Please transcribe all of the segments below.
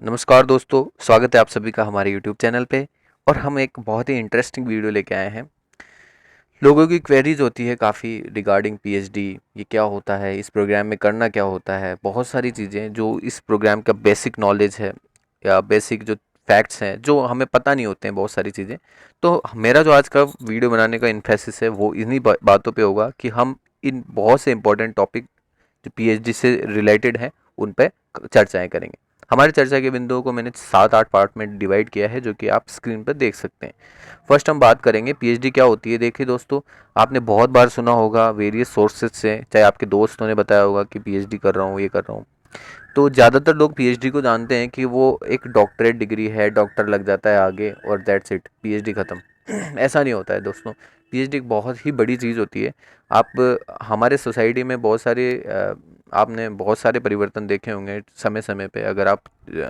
नमस्कार दोस्तों, स्वागत है आप सभी का हमारे YouTube चैनल पे। और हम एक बहुत ही इंटरेस्टिंग वीडियो लेके आए हैं। लोगों की क्वेरीज होती है काफ़ी रिगार्डिंग पीएचडी, ये क्या होता है, इस प्रोग्राम में करना क्या होता है, बहुत सारी चीज़ें जो इस प्रोग्राम का बेसिक नॉलेज है या बेसिक जो फैक्ट्स हैं जो हमें पता नहीं होते हैं, बहुत सारी चीज़ें। तो मेरा जो आज का वीडियो बनाने का इन्फेसिस है वो इन्हीं बातों पे होगा कि हम इन बहुत से इंपॉर्टेंट टॉपिक जो पीएचडी से रिलेटेड हैं उन पे चर्चाएं करेंगे। हमारी चर्चा के बिंदुओं को मैंने 7-8 पार्ट में डिवाइड किया है जो कि आप स्क्रीन पर देख सकते हैं। फर्स्ट हम बात करेंगे पीएचडी क्या होती है। देखिए दोस्तों, आपने बहुत बार सुना होगा वेरियस सोर्सेज से, चाहे आपके दोस्तों ने बताया होगा कि पीएचडी कर रहा हूँ, ये कर रहा हूँ। तो ज़्यादातर लोग पीएचडी को जानते हैं कि वो एक डॉक्टरेट डिग्री है, डॉक्टर लग जाता है आगे और दैट्स इट, पीएचडी ख़त्म। ऐसा नहीं होता है दोस्तों। पीएचडी एक बहुत ही बड़ी चीज़ होती है। आप हमारे सोसाइटी में बहुत सारे आपने बहुत सारे परिवर्तन देखे होंगे समय समय पे। अगर आप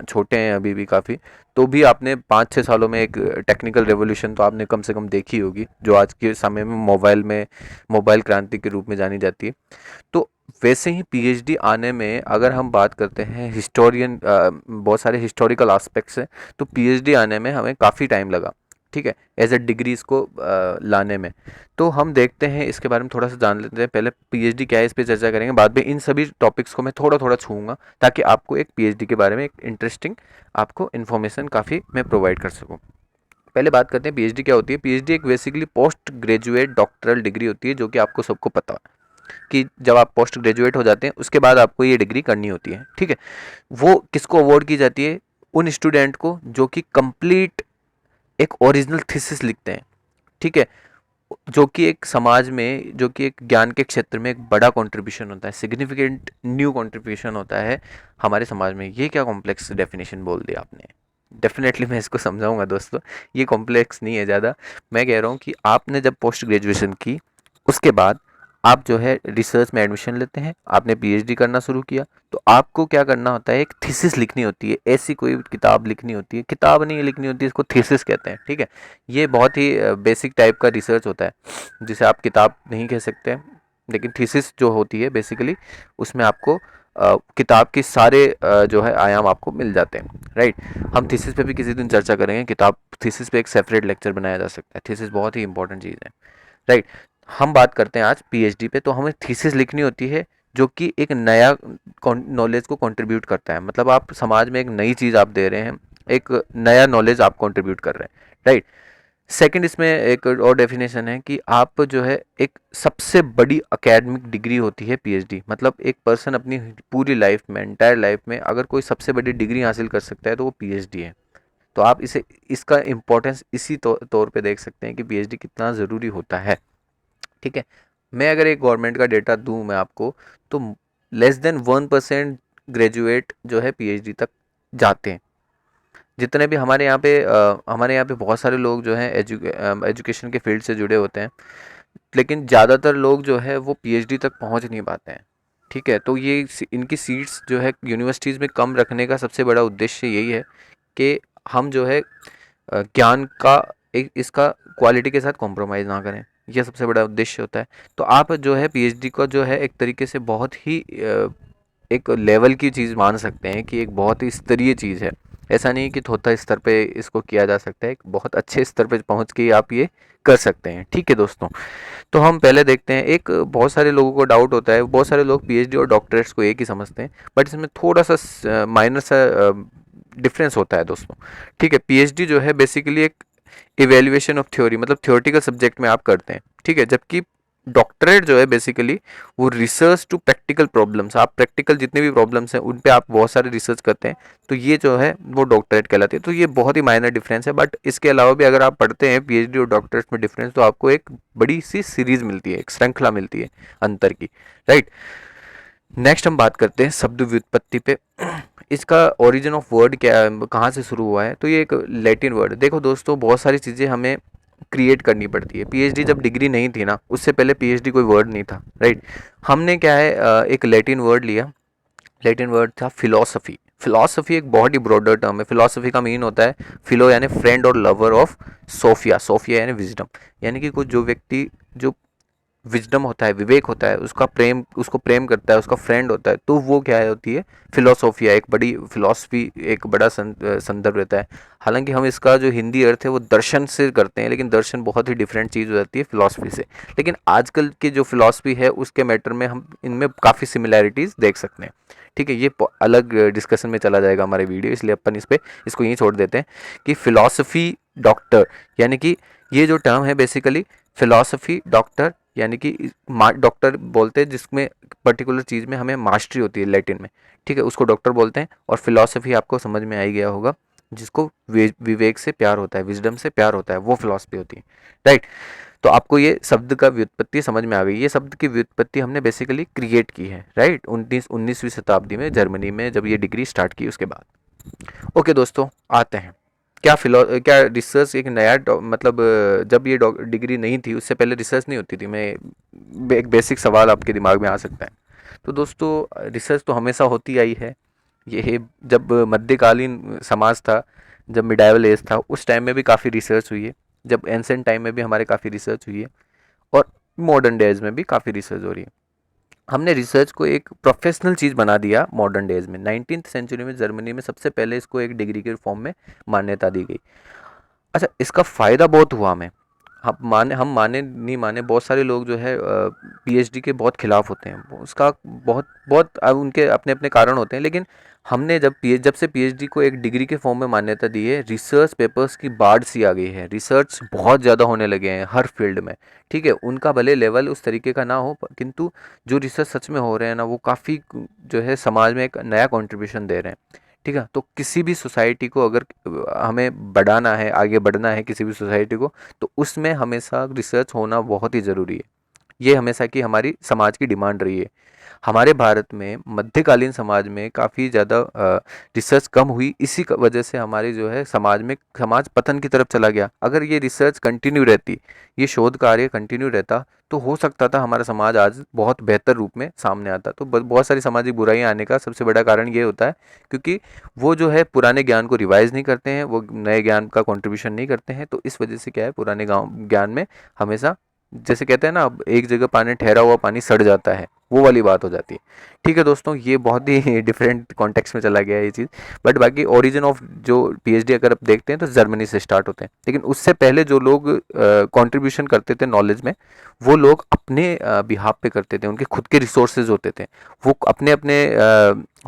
छोटे हैं अभी भी काफ़ी, तो भी आपने 5-6 सालों में एक टेक्निकल रेवोल्यूशन तो आपने कम से कम देखी होगी, जो आज के समय में मोबाइल क्रांति के रूप में जानी जाती है। तो वैसे ही पीएचडी आने में अगर हम बात करते हैं हिस्टोरियन, बहुत सारे हिस्टोरिकल एस्पेक्ट्स हैं, तो पीएचडी आने में हमें काफ़ी टाइम लगा। ठीक है, एज ए डिग्री इसको लाने में। तो हम देखते हैं इसके बारे में, थोड़ा सा जान लेते हैं। पहले पीएचडी क्या है इस पर चर्चा करेंगे, बाद में इन सभी टॉपिक्स को मैं थोड़ा थोड़ा छूँगा ताकि आपको एक पीएचडी के बारे में एक इंटरेस्टिंग आपको इन्फॉर्मेशन काफ़ी मैं प्रोवाइड कर सकूँ। पहले बात करते हैं पीएचडी क्या होती है। पीएचडी एक basically post graduate doctoral degree होती है, जो कि आपको सबको पता है कि जब आप पोस्ट ग्रेजुएट हो जाते हैं उसके बाद आपको ये डिग्री करनी होती है। ठीक है, वो किसको अवॉर्ड की जाती है? उन स्टूडेंट को जो कि कंप्लीट एक ओरिजिनल थीसिस लिखते हैं। ठीक है, जो कि एक समाज में, जो कि एक ज्ञान के क्षेत्र में एक बड़ा कंट्रीब्यूशन होता है, सिग्निफिकेंट न्यू कंट्रीब्यूशन होता है हमारे समाज में। ये क्या कॉम्प्लेक्स डेफिनेशन बोल दिया आपने? डेफिनेटली मैं इसको समझाऊंगा दोस्तों, ये कॉम्प्लेक्स नहीं है ज़्यादा। मैं कह रहा हूँ कि आपने जब पोस्ट ग्रेजुएशन की, उसके बाद आप जो है रिसर्च में एडमिशन लेते हैं, आपने पीएचडी करना शुरू किया, तो आपको क्या करना होता है? एक थीसिस लिखनी होती है। ऐसी कोई किताब लिखनी होती है, किताब नहीं लिखनी होती है, इसको थीसिस कहते हैं। ठीक है, ये बहुत ही बेसिक टाइप का रिसर्च होता है, जिसे आप किताब नहीं कह सकते हैं, लेकिन थीसिस जो होती है बेसिकली उसमें आपको किताब के सारे जो है आयाम आपको मिल जाते हैं। राइट, हम थीसिस पे भी किसी दिन चर्चा करेंगे। किताब थीसिस पे एक सेपरेट लेक्चर बनाया जा सकता है। थीसिस बहुत ही इंपॉर्टेंट चीज़ है। राइट, हम बात करते हैं आज पीएचडी पे। तो हमें थीसिस लिखनी होती है जो कि एक नया नॉलेज को कंट्रीब्यूट करता है। मतलब आप समाज में एक नई चीज़ आप दे रहे हैं, एक नया नॉलेज आप कंट्रीब्यूट कर रहे हैं। राइट, सेकंड इसमें एक और डेफिनेशन है कि आप जो है एक सबसे बड़ी एकेडमिक डिग्री होती है पीएचडी। मतलब एक पर्सन अपनी पूरी लाइफ में, एंटायर लाइफ में अगर कोई सबसे बड़ी डिग्री हासिल कर सकता है तो वो पीएचडी है। तो आप इसे, इसका इम्पोर्टेंस इसी तौर पे देख सकते हैं कि पीएचडी कितना ज़रूरी होता है। ठीक है, मैं अगर एक गवर्नमेंट का डेटा दूं मैं आपको, तो less than 1% ग्रेजुएट जो है पीएचडी तक जाते हैं। जितने भी हमारे यहाँ पे बहुत सारे लोग जो हैं एजुकेशन के फील्ड से जुड़े होते हैं, लेकिन ज़्यादातर लोग जो है वो पीएचडी तक पहुँच नहीं पाते हैं। ठीक है, तो ये इनकी सीट्स जो है यूनिवर्सिटीज़ में कम रखने का सबसे बड़ा उद्देश्य यही है कि हम जो है ज्ञान का एक इसका क्वालिटी के साथ कॉम्प्रोमाइज़ ना करें। यह सबसे बड़ा उद्देश्य होता है। तो आप जो है पीएचडी को जो है एक तरीके से बहुत ही एक लेवल की चीज़ मान सकते हैं कि एक बहुत ही स्तरीय चीज़ है। ऐसा नहीं कि थोथा स्तर पे इसको किया जा सकता है, एक बहुत अच्छे स्तर पे पहुंच के आप ये कर सकते हैं। ठीक है दोस्तों, तो हम पहले देखते हैं। एक बहुत सारे लोगों को डाउट होता है, बहुत सारे लोग पीएचडी और डॉक्टरेट्स को एक ही समझते हैं, बट इसमें थोड़ा सा माइनर सा डिफरेंस होता है दोस्तों। ठीक है, पीएचडी जो है बेसिकली एक इवेल्युएशन ऑफ थ्योरी, मतलब थ्योरेटिकल सब्जेक्ट में आप करते हैं। ठीक है, जबकि डॉक्टरेट जो है बेसिकली वो रिसर्च टू प्रैक्टिकल प्रॉब्लम्स, आप प्रैक्टिकल जितने भी प्रॉब्लम्स हैं उन पे आप बहुत सारे रिसर्च करते हैं, तो ये जो है वो डॉक्टरेट कहलाती है। तो ये बहुत ही माइनर डिफरेंस है, बट इसके अलावा भी अगर आप पढ़ते हैं पीएचडी और डॉक्टरेट में डिफरेंस, तो आपको एक बड़ी सी सीरीज मिलती है, एक श्रृंखला मिलती है अंतर की। राइट, नेक्स्ट हम बात करते हैं शब्द व्युत्पत्ति पे। इसका ओरिजिन ऑफ वर्ड क्या है, कहाँ से शुरू हुआ है? तो ये एक लैटिन वर्ड है। देखो दोस्तों, बहुत सारी चीज़ें हमें क्रिएट करनी पड़ती है। पीएचडी जब डिग्री नहीं थी ना, उससे पहले पीएचडी कोई वर्ड नहीं था। राइट, हमने क्या है एक लैटिन वर्ड लिया। लैटिन वर्ड था फिलॉसफी। फिलॉसफी एक बहुत ही ब्रॉडर टर्म है। फिलॉसफी का मीन होता है फिलो यानी फ्रेंड और लवर ऑफ, सोफिया, सोफिया यानी विजडम, यानी कि कुछ जो व्यक्ति जो विजडम होता है, विवेक होता है, उसका प्रेम, उसको प्रेम करता है, उसका फ्रेंड होता है, तो वो क्या है होती है फिलोसोफिया, एक बड़ी फिलॉसफी, एक बड़ा संदर्भ रहता है। हालांकि हम इसका जो हिंदी अर्थ है वो दर्शन से करते हैं, लेकिन दर्शन बहुत ही डिफरेंट चीज़ हो जाती है फिलॉसफी से। लेकिन आजकल की जो फिलॉसफी है उसके मैटर में हम इनमें काफ़ी सिमिलैरिटीज़ देख सकते हैं। ठीक है, ये अलग डिस्कशन में चला जाएगा हमारे वीडियो, इसलिए अपन इस पे इसको यहीं छोड़ देते हैं कि फिलॉसफी डॉक्टर, यानी कि ये जो टर्म है बेसिकली फिलॉसफी डॉक्टर, यानी कि डॉक्टर बोलते हैं जिसमें पर्टिकुलर चीज़ में हमें मास्टरी होती है लैटिन में। ठीक है, उसको डॉक्टर बोलते हैं। और फिलॉसफी आपको समझ में आ ही गया होगा, जिसको विवेक से प्यार होता है, विजडम से प्यार होता है, वो फिलॉसफी होती है। राइट। तो आपको ये शब्द का व्युत्पत्ति समझ में आ गई। ये शब्द की व्युत्पत्ति हमने बेसिकली क्रिएट की है, राइट, 19वीं शताब्दी में जर्मनी में जब ये डिग्री स्टार्ट की उसके बाद। ओके दोस्तों, आते हैं क्या रिसर्च एक नया मतलब जब ये डिग्री नहीं थी उससे पहले रिसर्च नहीं होती थी। मैं एक बेसिक सवाल आपके दिमाग में आ सकता है। तो दोस्तों रिसर्च तो हमेशा होती आई है। ये जब मध्यकालीन समाज था, जब मिडाइवल एज था, उस टाइम में भी काफ़ी रिसर्च हुई है। जब एंसेंट टाइम में भी हमारे काफ़ी रिसर्च हुई है, और मॉडर्न डेज में भी काफ़ी रिसर्च हो रही है। हमने रिसर्च को एक प्रोफेशनल चीज़ बना दिया मॉडर्न डेज में। 19th सेंचुरी में जर्मनी में सबसे पहले इसको एक डिग्री के फॉर्म में मान्यता दी गई। अच्छा, इसका फ़ायदा बहुत हुआ हमें। हम माने नहीं माने, बहुत सारे लोग जो है पीएचडी के बहुत खिलाफ होते हैं। उसका बहुत बहुत उनके अपने अपने कारण होते हैं। लेकिन हमने जब से पीएचडी को एक डिग्री के फॉर्म में मान्यता दी है, रिसर्च पेपर्स की बाढ़ सी आ गई है। रिसर्च बहुत ज़्यादा होने लगे हैं हर फील्ड में। ठीक है, उनका भले लेवल उस तरीके का ना हो, किंतु जो रिसर्च सच में हो रहे हैं ना, वो काफ़ी जो है समाज में एक नया कंट्रीब्यूशन दे रहे हैं। ठीक है, तो किसी भी सोसाइटी को अगर हमें बढ़ाना है, आगे बढ़ना है किसी भी सोसाइटी को, तो उसमें हमेशा रिसर्च होना बहुत ही ज़रूरी है। ये हमेशा की हमारी समाज की डिमांड रही है। हमारे भारत में मध्यकालीन समाज में काफ़ी ज़्यादा रिसर्च कम हुई, इसी वजह से हमारे जो है समाज पतन की तरफ चला गया। अगर ये रिसर्च कंटिन्यू रहती, ये शोध कार्य कंटिन्यू रहता, तो हो सकता था हमारा समाज आज बहुत बेहतर रूप में सामने आता। तो बहुत सारी सामाजिक बुराइयां आने का सबसे बड़ा कारण ये होता है, क्योंकि वो जो है पुराने ज्ञान को रिवाइज नहीं करते हैं, वो नए ज्ञान का कंट्रीब्यूशन नहीं करते हैं। तो इस वजह से क्या है, पुराने ज्ञान में हमेशा, जैसे कहते हैं ना, अब एक जगह पानी, ठहरा हुआ पानी सड़ जाता है, वो वाली बात हो जाती है। ठीक है दोस्तों, ये बहुत ही डिफरेंट कॉन्टेक्स्ट में चला गया है ये चीज़। बट बाकी ओरिजिन ऑफ जो पीएचडी अगर आप देखते हैं तो जर्मनी से स्टार्ट होते हैं। लेकिन उससे पहले जो लोग कंट्रीब्यूशन करते थे नॉलेज में, वो लोग अपने बिहाफ पे करते थे, उनके खुद के रिसोर्सेज होते थे। वो अपने अपने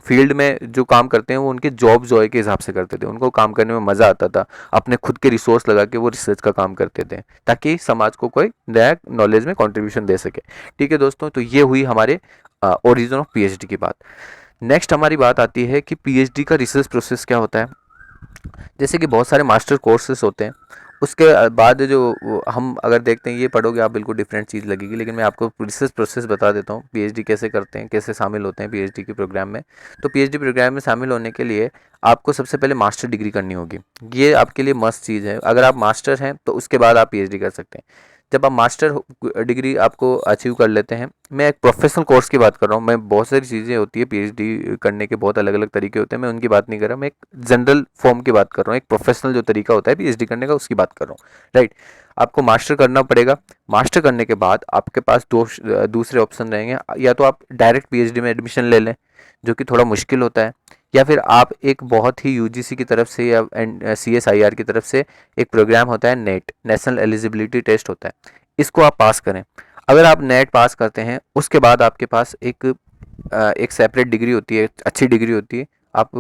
फील्ड में जो काम करते हैं वो उनके जॉब जॉय के हिसाब से करते थे, उनको काम करने में मज़ा आता था। अपने खुद के रिसोर्स लगा के वो रिसर्च का काम करते थे, ताकि समाज को कोई नया नॉलेज में कंट्रीब्यूशन दे सके। ठीक है दोस्तों, तो ये हुई हमारे ओरिजिन ऑफ पीएचडी की बात। नेक्स्ट हमारी बात आती है कि पीएचडी का रिसर्च प्रोसेस क्या होता है। जैसे कि बहुत सारे मास्टर कोर्सेज होते हैं, उसके बाद जो हम अगर देखते हैं, ये पढ़ोगे आप बिल्कुल डिफरेंट चीज़ लगेगी, लेकिन मैं आपको रिसर्च प्रोसेस बता देता हूँ, पीएचडी कैसे करते हैं, कैसे शामिल होते हैं पीएचडी के प्रोग्राम में। तो पीएचडी प्रोग्राम में शामिल होने के लिए आपको सबसे पहले मास्टर डिग्री करनी होगी। ये आपके लिए मस्त चीज़ है। अगर आप मास्टर हैं तो उसके बाद आप पीएचडी कर सकते हैं। जब आप मास्टर डिग्री आपको अचीव कर लेते हैं, मैं एक प्रोफेशनल कोर्स की बात कर रहा हूँ। मैं बहुत सारी चीज़ें होती है पीएचडी करने के, बहुत अलग अलग तरीके होते हैं, मैं उनकी बात नहीं कर रहा। मैं एक जनरल फॉर्म की बात कर रहा हूँ, एक प्रोफेशनल जो तरीका होता है पीएचडी करने का, उसकी बात कर रहा हूँ। राइट, आपको मास्टर करना पड़ेगा। मास्टर करने के बाद आपके पास दूसरे ऑप्शन रहेंगे। या तो आप डायरेक्ट पीएचडी में एडमिशन ले लें, जो कि थोड़ा मुश्किल होता है, या फिर आप एक बहुत ही यूजीसी की तरफ से या सीएसआईआर की तरफ से एक प्रोग्राम होता है, नेट, नेशनल एलिजिबिलिटी टेस्ट होता है, इसको आप पास करें। अगर आप नेट पास करते हैं, उसके बाद आपके पास एक सेपरेट डिग्री होती है, अच्छी डिग्री होती है। आप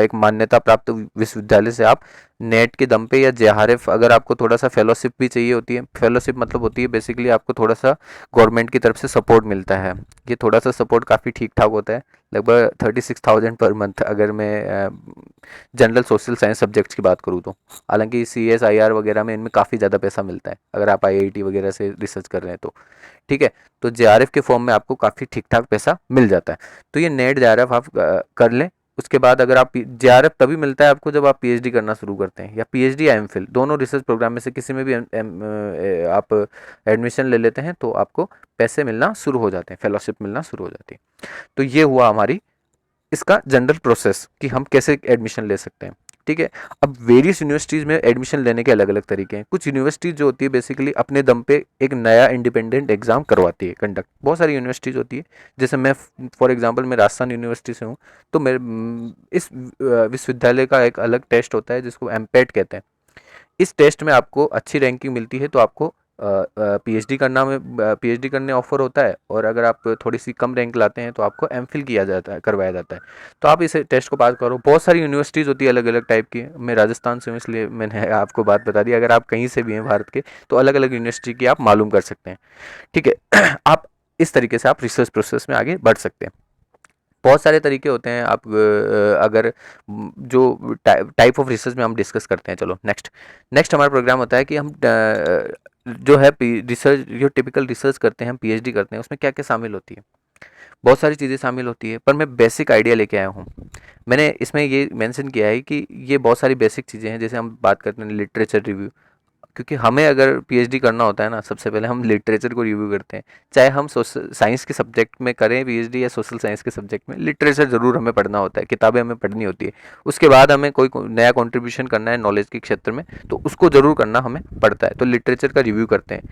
एक मान्यता प्राप्त विश्वविद्यालय से आप नेट के दम पे या जेआरएफ, अगर आपको थोड़ा सा फेलोशिप भी चाहिए होती है, फेलोशिप मतलब होती है बेसिकली आपको थोड़ा सा गवर्नमेंट की तरफ से सपोर्ट मिलता है। ये थोड़ा सा सपोर्ट काफ़ी ठीक ठाक होता है, लगभग 36,000 पर मंथ, अगर मैं जनरल सोशल साइंस सब्जेक्ट्स की बात करूँ तो। हालांकि सीएसआईआर वगैरह में इनमें काफ़ी ज़्यादा पैसा मिलता है, अगर आप आईआईटी वगैरह से रिसर्च कर रहे हैं तो। ठीक है, तो जेआरएफ के फॉर्म में आपको काफ़ी ठीक ठाक पैसा मिल जाता है। तो ये नेट जेआरएफ आप कर लें। उसके बाद अगर आप जेआरएफ तभी मिलता है आपको जब आप पीएचडी करना शुरू करते हैं, या पीएचडी या एमफिल, दोनों रिसर्च प्रोग्राम में से किसी में भी आप एडमिशन ले लेते हैं, तो आपको पैसे मिलना शुरू हो जाते हैं, फेलोशिप मिलना शुरू हो जाती है। तो ये हुआ हमारी इसका जनरल प्रोसेस कि हम कैसे एडमिशन ले सकते हैं। ठीक है। अब वेरियस यूनिवर्सिटीज़ में एडमिशन लेने के अलग अलग तरीके हैं। कुछ यूनिवर्सिटीज़ जो होती है बेसिकली अपने दम पे एक नया इंडिपेंडेंट एग्जाम करवाती है कंडक्ट। बहुत सारी यूनिवर्सिटीज़ होती है, जैसे मैं फॉर एग्जांपल मैं राजस्थान यूनिवर्सिटी से हूँ, तो मेरे इस विश्वविद्यालय का एक अलग टेस्ट होता है जिसको एमपेट कहते हैं। इस टेस्ट में आपको अच्छी रैंकिंग मिलती है तो आपको पीएचडी करना में पीएचडी करने ऑफर होता है, और अगर आप थोड़ी सी कम रैंक लाते हैं तो आपको एमफिल किया जाता है, करवाया जाता है। तो आप इस टेस्ट को पास करो। बहुत सारी यूनिवर्सिटीज़ होती है अलग अलग टाइप की। मैं राजस्थान से हूँ इसलिए मैंने आपको बात बता दी। अगर आप कहीं से भी हैं भारत के तो अलग अलग यूनिवर्सिटी की आप मालूम कर सकते हैं, ठीक है। आप इस तरीके से आप रिसर्च प्रोसेस में आगे बढ़ सकते हैं। बहुत सारे तरीके होते हैं। आप अगर जो टाइप ऑफ रिसर्च में हम डिस्कस करते हैं, चलो नेक्स्ट नेक्स्ट हमारा प्रोग्राम होता है कि हम जो है रिसर्च, जो टिपिकल रिसर्च करते हैं, हम पीएचडी करते हैं, उसमें क्या क्या शामिल होती है। बहुत सारी चीज़ें शामिल होती है, पर मैं बेसिक आइडिया लेके आया हूँ। मैंने इसमें ये मेंशन किया है कि ये बहुत सारी बेसिक चीज़ें हैं। जैसे हम बात करते हैं लिटरेचर रिव्यू, क्योंकि हमें अगर पीएचडी करना होता है ना, सबसे पहले हम लिटरेचर को रिव्यू करते हैं। चाहे हम सोशल साइंस के सब्जेक्ट में करें पीएचडी या सोशल साइंस के सब्जेक्ट में, लिटरेचर ज़रूर हमें पढ़ना होता है, किताबें हमें पढ़नी होती है। उसके बाद हमें कोई नया कंट्रीब्यूशन करना है नॉलेज के क्षेत्र में, तो उसको ज़रूर करना हमें पड़ता है। तो लिटरेचर का रिव्यू करते हैं,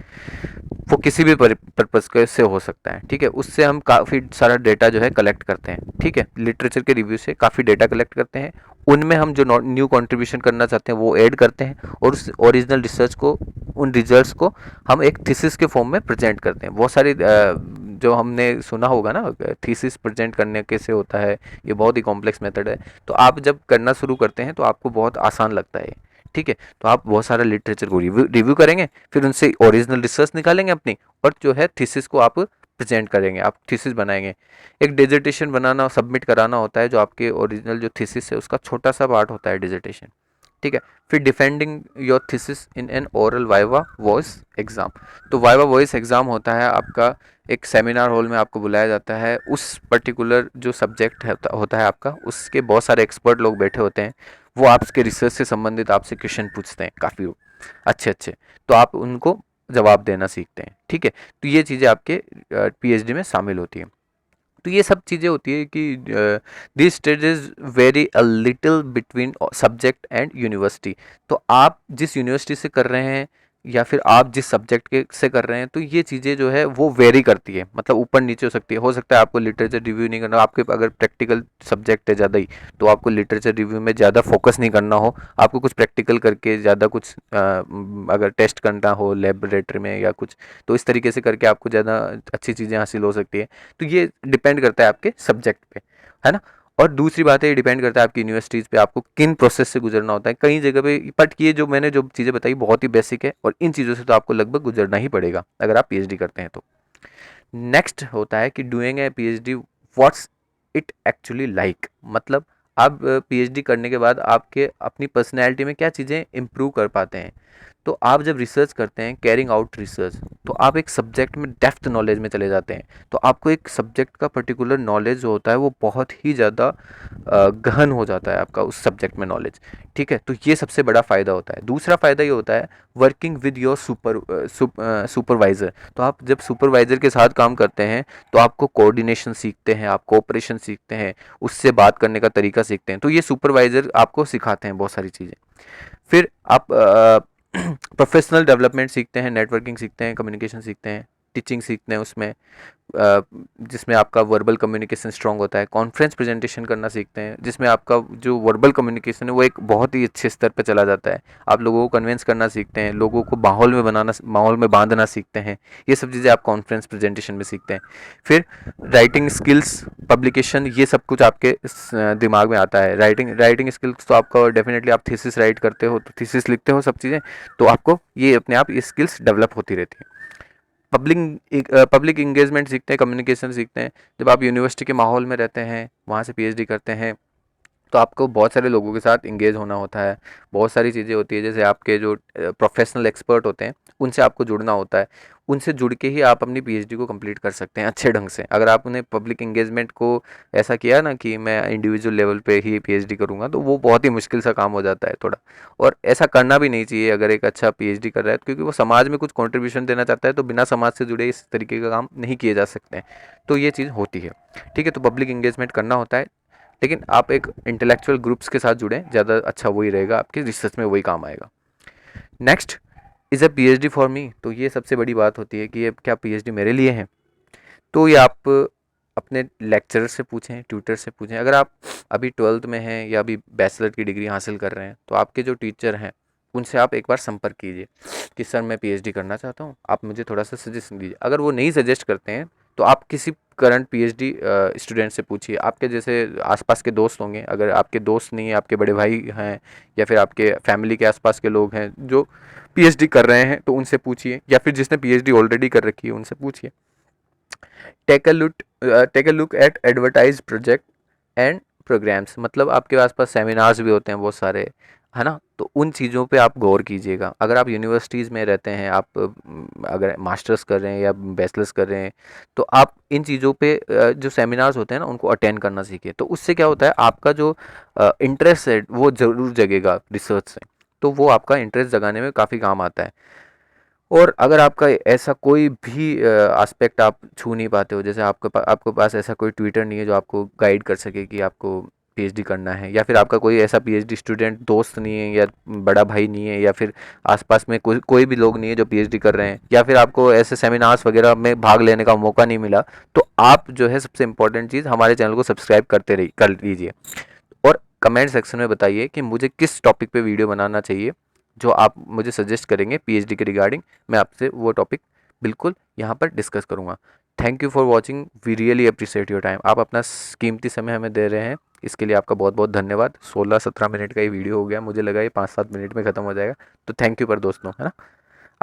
वो किसी भी पर्पज़ के से हो सकता है, ठीक है। उससे हम काफ़ी सारा डेटा जो है कलेक्ट करते हैं, ठीक है। लिटरेचर के रिव्यू से काफ़ी डेटा कलेक्ट करते हैं, उनमें हम जो न्यू कंट्रीब्यूशन करना चाहते हैं वो ऐड करते हैं, और उस ओरिजिनल रिसर्च को, उन रिजल्ट्स को हम एक थीसिस के फॉर्म में प्रेजेंट करते हैं। बहुत सारी जो हमने सुना होगा ना, थीसिस प्रेजेंट करने कैसे होता है, ये बहुत ही कॉम्प्लेक्स मेथड है। तो आप जब करना शुरू करते हैं तो आपको बहुत आसान लगता है, ठीक है। तो आप बहुत सारा लिटरेचर को रिव्यू करेंगे, फिर उनसे ओरिजिनल रिसर्च निकालेंगे अपनी, और जो है थीसिस को आप प्रेजेंट करेंगे, आप थीसिस बनाएंगे। एक डिसर्टेशन बनाना, सबमिट कराना होता है, जो आपके ओरिजिनल जो थीसिस है उसका छोटा सा पार्ट होता है डिसर्टेशन, ठीक है। फिर defending your thesis in an oral viva voice exam. तो वाइवा वॉइस एग्जाम होता है आपका, एक सेमिनार हॉल में आपको बुलाया जाता है। उस पर्टिकुलर जो सब्जेक्ट होता है आपका, उसके बहुत सारे एक्सपर्ट लोग बैठे होते हैं, वो आपके रिसर्च से संबंधित आपसे क्वेश्चन पूछते हैं, काफ़ी अच्छे अच्छे। तो आप उनको जवाब देना सीखते हैं, ठीक है। तो ये चीज़ें आपके पीएचडी में शामिल होती हैं। तो ये सब चीज़ें होती है कि this stages very a little between subject and university. तो आप जिस यूनिवर्सिटी से कर रहे हैं या फिर आप जिस सब्जेक्ट के से कर रहे हैं, तो ये चीज़ें जो है वो वेरी करती है, मतलब ऊपर नीचे हो सकती है। हो सकता है आपको लिटरेचर रिव्यू नहीं करना, आपके अगर प्रैक्टिकल सब्जेक्ट है ज़्यादा ही, तो आपको लिटरेचर रिव्यू में ज़्यादा फोकस नहीं करना हो, आपको कुछ प्रैक्टिकल करके ज़्यादा कुछ अगर टेस्ट करना हो लेबोरेटरी में या कुछ, तो इस तरीके से करके आपको ज़्यादा अच्छी चीज़ें हासिल हो सकती है। तो ये डिपेंड करता है आपके सब्जेक्ट पे, है ना। और दूसरी बात है, ये डिपेंड करता है आपकी यूनिवर्सिटीज़ पे, आपको किन प्रोसेस से गुजरना होता है। कई जगह पे, बट ये जो मैंने जो चीज़ें बताई बहुत ही बेसिक है, और इन चीज़ों से तो आपको लगभग गुजरना ही पड़ेगा अगर आप पीएचडी करते हैं तो। नेक्स्ट होता है कि doing a PhD, what's it actually like. मतलब आप पीएचडी करने के बाद आपके अपनी पर्सनैलिटी में क्या चीज़ें इम्प्रूव कर पाते हैं। तो आप जब रिसर्च करते हैं, कैरिंग आउट रिसर्च, तो आप एक सब्जेक्ट में डेप्थ नॉलेज में चले जाते हैं। तो आपको एक सब्जेक्ट का पर्टिकुलर नॉलेज जो होता है वो बहुत ही ज़्यादा गहन हो जाता है आपका उस सब्जेक्ट में नॉलेज, ठीक है। तो ये सबसे बड़ा फ़ायदा होता है। दूसरा फ़ायदा ये होता है वर्किंग विद योर सुपरवाइज़र। तो आप जब सुपरवाइज़र के साथ काम करते हैं तो आपको कोऑर्डिनेशन सीखते हैं, आप कोऑपरेशन सीखते हैं, उससे बात करने का तरीका सीखते हैं। तो ये सुपरवाइज़र आपको सिखाते हैं बहुत सारी चीज़ें। फिर आप प्रोफेशनल डेवलपमेंट सीखते हैं, नेटवर्किंग सीखते हैं, कम्युनिकेशन सीखते हैं, टीचिंग सीखते हैं उसमें, जिसमें आपका वर्बल कम्युनिकेशन स्ट्रांग होता है। कॉन्फ्रेंस प्रेजेंटेशन करना सीखते हैं, जिसमें आपका जो वर्बल कम्युनिकेशन है वो एक बहुत ही अच्छे स्तर पर चला जाता है। आप लोगों को कन्विंस करना सीखते हैं, लोगों को माहौल में बांधना सीखते हैं। ये सब चीज़ें आप कॉन्फ्रेंस प्रेजेंटेशन में सीखते हैं। फिर राइटिंग स्किल्स, पब्लिकेशन, ये सब कुछ आपके दिमाग में आता है। राइटिंग स्किल्स तो आपका डेफिनेटली, आप थीसिस राइट करते हो तो थीसिस लिखते हो, सब चीज़ें, तो आपको ये अपने आप ये स्किल्स डेवलप होती रहती है। पब्लिक इंगेजमेंट सीखते हैं, कम्युनिकेशन सीखते हैं। जब आप यूनिवर्सिटी के माहौल में रहते हैं, वहाँ से पीएचडी करते हैं, तो आपको बहुत सारे लोगों के साथ इंगेज होना होता है। बहुत सारी चीज़ें होती है, जैसे आपके जो प्रोफेशनल एक्सपर्ट होते हैं उनसे आपको जुड़ना होता है। उनसे जुड़ के ही आप अपनी पीएचडी को कंप्लीट कर सकते हैं अच्छे ढंग से। अगर आपने पब्लिक इंगेजमेंट को ऐसा किया ना कि मैं इंडिविजुअल लेवल पे ही पीएचडी करूँगा, तो वो बहुत ही मुश्किल सा काम हो जाता है थोड़ा। और ऐसा करना भी नहीं चाहिए अगर एक अच्छा पीएचडी कर रहा है, क्योंकि वो समाज में कुछ कंट्रीब्यूशन देना चाहता है, तो बिना समाज से जुड़े इस तरीके का काम नहीं किए जा सकते हैं। तो ये चीज़ होती है, ठीक है। तो पब्लिक इंगेजमेंट करना होता है। लेकिन आप एक इंटेलेक्चुअल ग्रुप्स के साथ जुड़ें, ज़्यादा अच्छा वही रहेगा, आपके रिसर्च में वही काम आएगा। Next is a PhD for me, तो ये सबसे बड़ी बात होती है कि ये क्या पीएचडी मेरे लिए है। तो ये आप अपने लेक्चरर से पूछें, ट्यूटर से पूछें। अगर आप अभी 12th में हैं या अभी बैचलर की डिग्री हासिल कर रहे हैं, तो आपके जो टीचर हैं उनसे आप एक बार संपर्क कीजिए कि सर मैं पीएचडी करना चाहता हूँ, आप मुझे थोड़ा सा सजेशन दीजिए। अगर वो नहीं सजेस्ट करते हैं तो आप किसी करंट पीएचडी स्टूडेंट से पूछिए। आपके जैसे आसपास के दोस्त होंगे, अगर आपके दोस्त नहीं है, आपके बड़े भाई हैं या फिर आपके फैमिली के आसपास के लोग हैं जो पीएचडी कर रहे हैं, तो उनसे पूछिए, या फिर जिसने पीएचडी ऑलरेडी कर रखी है उनसे पूछिए। Take a look at advertise project and programmes, मतलब आपके आसपास सेमिनार्स भी होते हैं बहुत सारे, है ना, तो उन चीज़ों पे आप गौर कीजिएगा। अगर आप यूनिवर्सिटीज़ में रहते हैं, आप अगर मास्टर्स कर रहे हैं या बैचलर्स कर रहे हैं, तो आप इन चीज़ों पे जो सेमिनार्स होते हैं ना उनको अटेंड करना सीखिए। तो उससे क्या होता है, आपका जो इंटरेस्ट है वो ज़रूर जगेगा रिसर्च से, तो वो आपका इंटरेस्ट जगाने में काफ़ी काम आता है। और अगर आपका ऐसा कोई भी एस्पेक्ट आप छू नहीं पाते हो, जैसे आपके पास ऐसा कोई ट्विटर नहीं है जो आपको गाइड कर सके कि आपको पीएचडी करना है, या फिर आपका कोई ऐसा पीएचडी स्टूडेंट दोस्त नहीं है या बड़ा भाई नहीं है, या फिर आसपास में कोई भी लोग नहीं है जो पीएचडी कर रहे हैं, या फिर आपको ऐसे सेमिनार्स वगैरह में भाग लेने का मौका नहीं मिला, तो आप जो है सबसे इम्पोर्टेंट चीज़ हमारे चैनल को सब्सक्राइब कर लीजिए। और कमेंट सेक्शन में बताइए कि मुझे किस टॉपिक पे वीडियो बनाना चाहिए, जो आप मुझे सजेस्ट करेंगे पीएचडी के रिगार्डिंग, मैं आपसे वो टॉपिक बिल्कुल यहाँ पर डिस्कस करूँगा। Thank you for watching, we really appreciate your time. आप अपना कीमती समय हमें दे रहे हैं, इसके लिए आपका बहुत बहुत धन्यवाद। 16-17 मिनट का ये वीडियो हो गया, मुझे लगा ये 5-7 मिनट में ख़त्म हो जाएगा, तो थैंक यू पर दोस्तों, है ना।